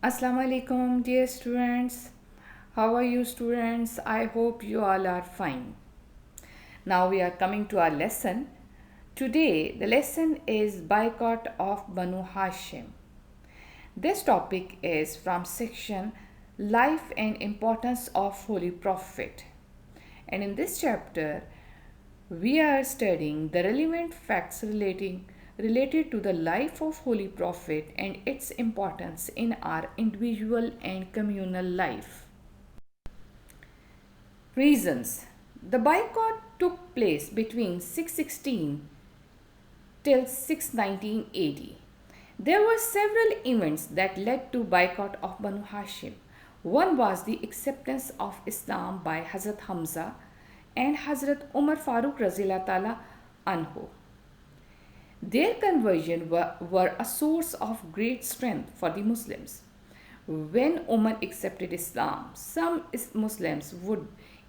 Assalamu alaikum, dear students. How are you, students? I hope you all are fine. Now we are coming to our lesson. Today, the lesson is Boycott of Banu Hashim. This topic is from section Life and Importance of Holy Prophet. And in this chapter, we are studying the relevant facts related to the life of Holy Prophet and its importance in our individual and communal life. Reasons: the boycott took place between 616 till 619 AD. There were several events that led to boycott of Banu Hashim. One was the acceptance of Islam by Hazrat Hamza and Hazrat Umar Farooq Razila Ta'ala Anhu. Their conversion were a source of great strength for the Muslims. When Umar accepted Islam, some Muslims would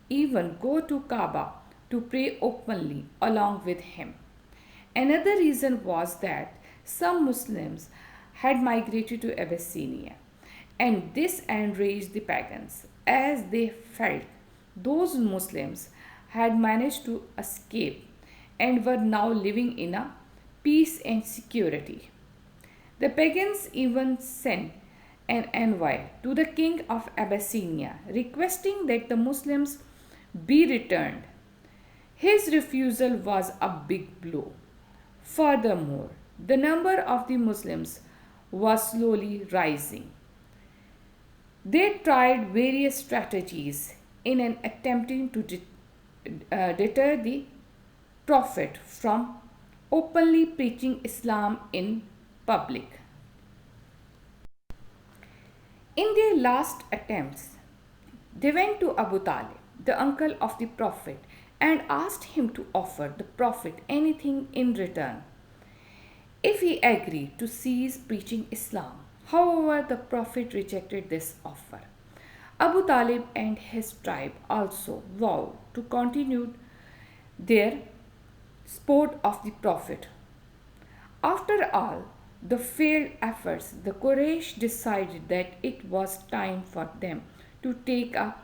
even go to Kaaba to pray openly along with him. Another reason was that some Muslims had migrated to Abyssinia, and this enraged the pagans as they felt those Muslims had managed to escape and were now living in a peace and security. The pagans even sent an envoy to the king of Abyssinia requesting that the Muslims be returned. His refusal was a big blow. Furthermore, the number of the Muslims was slowly rising. They tried various strategies in an attempting to deter the Prophet from openly preaching Islam in public. In their last attempts, they went to Abu Talib, the uncle of the Prophet, and asked him to offer the Prophet anything in return if he agreed to cease preaching Islam. However, the Prophet rejected this offer. Abu Talib and his tribe also vowed to continue their support of the Prophet. After all the failed efforts, the Quraysh decided that it was time for them to take a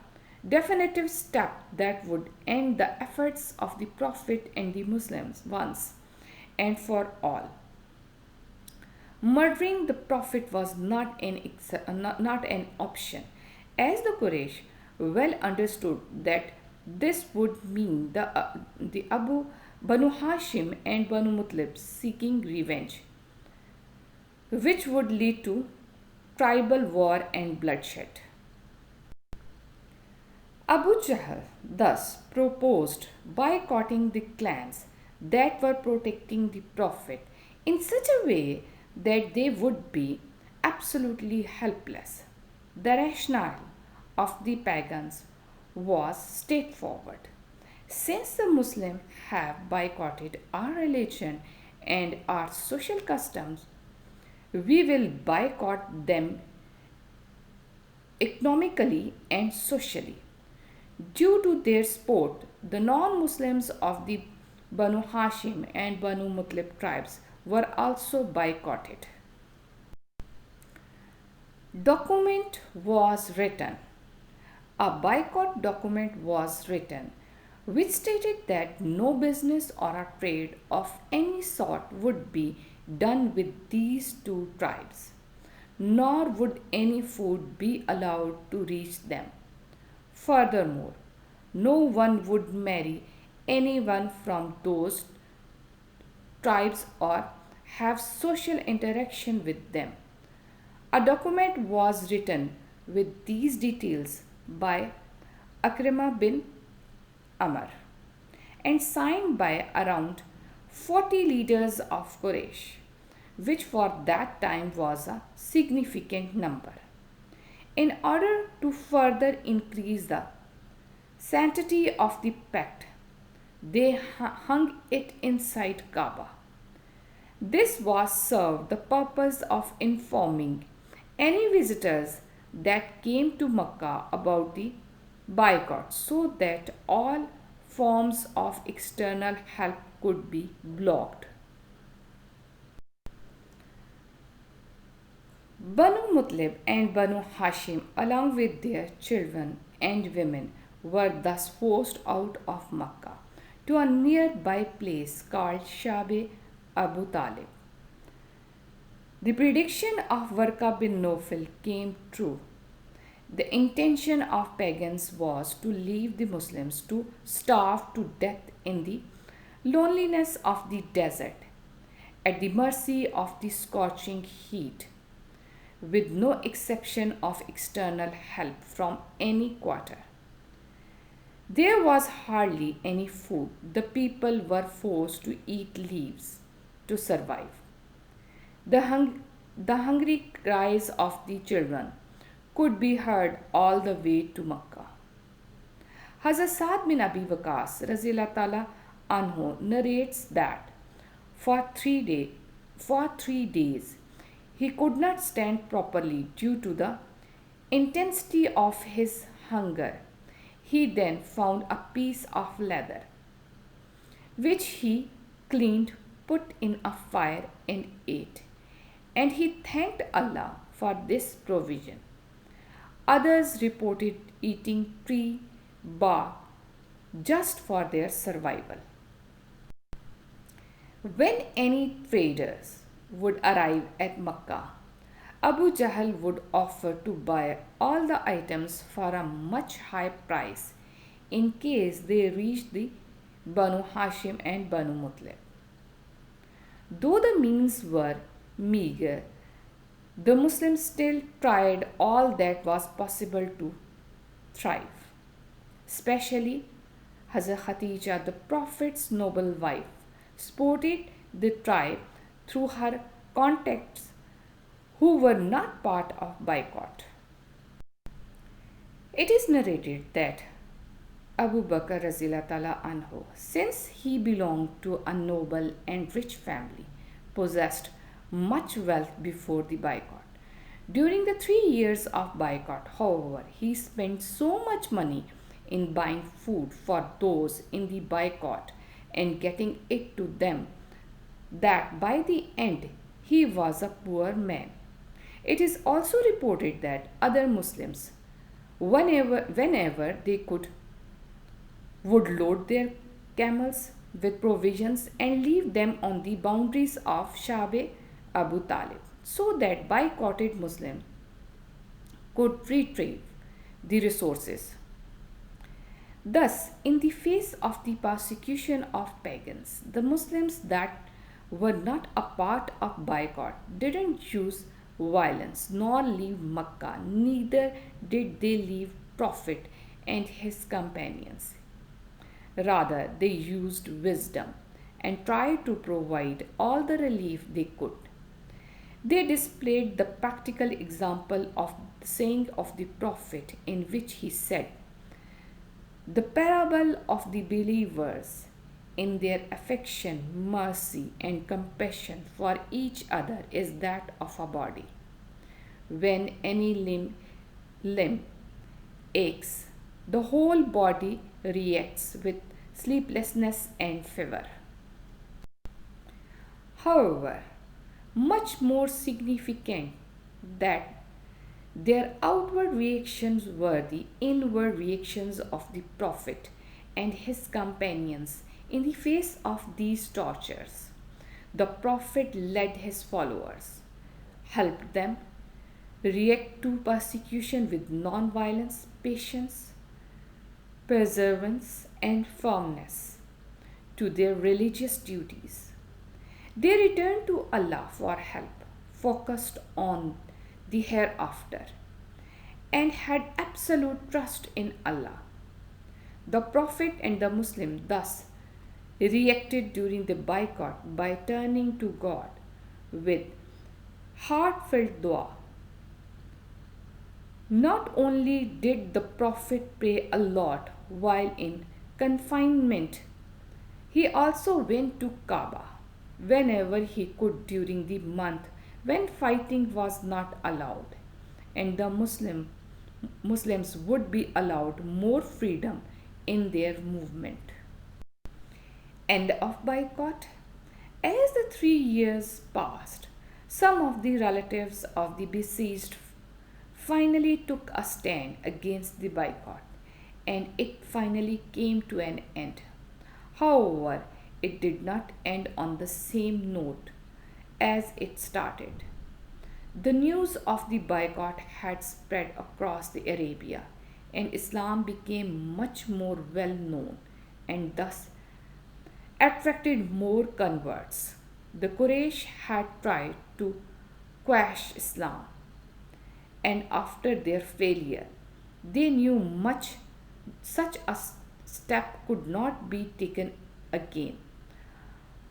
definitive step that would end the efforts of the Prophet and the Muslims once and for all. Murdering the Prophet was not an option, as the Quraysh well understood that this would mean the Banu Hashim and Banu Muttalib seeking revenge, which would lead to tribal war and bloodshed. Abu Jahl thus proposed boycotting the clans that were protecting the Prophet in such a way that they would be absolutely helpless. The rationale of the pagans was straightforward. Since the Muslims have boycotted our religion and our social customs, we will boycott them economically and socially. Due to their support, the non-Muslims of the Banu Hashim and Banu Muttalib tribes were also boycotted. Document was written. A boycott document was written which stated that no business or a trade of any sort would be done with these two tribes, nor would any food be allowed to reach them. Furthermore, no one would marry anyone from those tribes or have social interaction with them. A document was written with these details by Akramah bin Amr and signed by around 40 leaders of Quraysh, which for that time was a significant number. In order to further increase the sanctity of the pact, they hung it inside Kaaba. This was served the purpose of informing any visitors that came to Mecca about the boycott so that all forms of external help could be blocked. Banu Mutlib and Banu Hashim, along with their children and women, were thus forced out of Makkah to a nearby place called Shabe Abu Talib. The prediction of Warqa bin Nawfal came true. The intention of pagans was to leave the Muslims to starve to death in the loneliness of the desert, at the mercy of the scorching heat, with no exception of external help from any quarter. There was hardly any food. The people were forced to eat leaves to survive. The hungry cries of the children could be heard all the way to Makkah. Hazrat Saad bin Abi Waqas Razila anhu narrates that for 3 days he could not stand properly due to the intensity of his hunger. He then found a piece of leather, which he cleaned, put in a fire, and ate. And he thanked Allah for this provision. Others reported eating tree bark just for their survival. When any traders would arrive at Makkah, Abu Jahl would offer to buy all the items for a much high price in case they reached the Banu Hashim and Banu Mutlib. Though the means were meager, the Muslims still tried all that was possible to thrive. Especially Hazrat Khatija, the Prophet's noble wife, supported the tribe through her contacts who were not part of Boycott. It is narrated that Abu Bakr Razila anhu, since he belonged to a noble and rich family, possessed much wealth before the Boycott. During the 3 years of Boycott, however, he spent so much money in buying food for those in the Boycott and getting it to them that by the end he was a poor man. It is also reported that other Muslims, whenever they could, would load their camels with provisions and leave them on the boundaries of Shabe Abu Talib so that boycotted Muslims could retrieve the resources. Thus, in the face of the persecution of pagans, the Muslims that were not a part of boycott didn't use violence nor leave Makkah, neither did they leave Prophet and his companions. Rather, they used wisdom and tried to provide all the relief they could. They displayed the practical example of the saying of the Prophet, in which he said, "The parable of the believers in their affection, mercy, and compassion for each other is that of a body. When any limb aches, the whole body reacts with sleeplessness and fever." However, much more significant that their outward reactions were the inward reactions of the Prophet and his companions in the face of these tortures. The Prophet led his followers, helped them, react to persecution with non-violence, patience, perseverance, and firmness to their religious duties. They returned to Allah for help, focused on the hereafter, and had absolute trust in Allah. The Prophet and the Muslim thus reacted during the boycott by turning to God with heartfelt dua. Not only did the Prophet pray a lot while in confinement, he also went to Kaaba whenever he could during the month when fighting was not allowed, and the Muslims would be allowed more freedom in their movement. End of boycott. As the 3 years passed, Some of the relatives of the besieged finally took a stand against the boycott, and it finally came to an end. However, it did not end on the same note as it started. The news of the boycott had spread across the Arabia, and Islam became much more well known and thus attracted more converts. The Quraysh had tried to quash Islam, and after their failure, they knew such a step could not be taken again.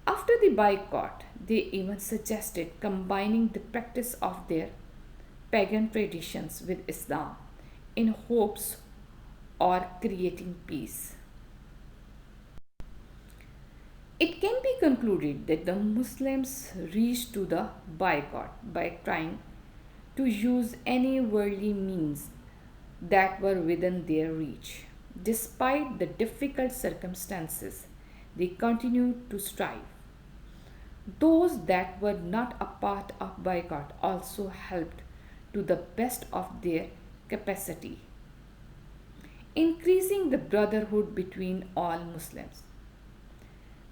After the boycott, they even suggested combining the practice of their pagan traditions with Islam in hopes or creating peace. It can be concluded that the Muslims reached to the boycott by trying to use any worldly means that were within their reach. Despite the difficult circumstances, they continued to strive. Those that were not a part of boycott also helped to the best of their capacity, increasing the brotherhood between all Muslims.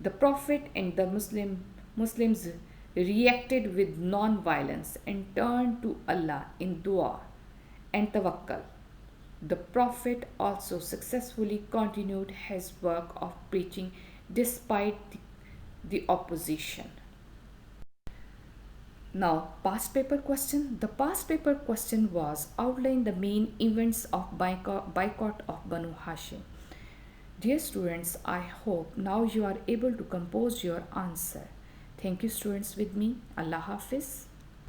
The Prophet and the Muslims reacted with non-violence and turned to Allah in dua and tawakkul. The Prophet also successfully continued his work of preaching despite the opposition. Now, past paper question. The past paper question was outline the main events of boycott of Banu Hashim. Dear students, I hope now you are able to compose your answer. Thank you students with me. Allah Hafiz.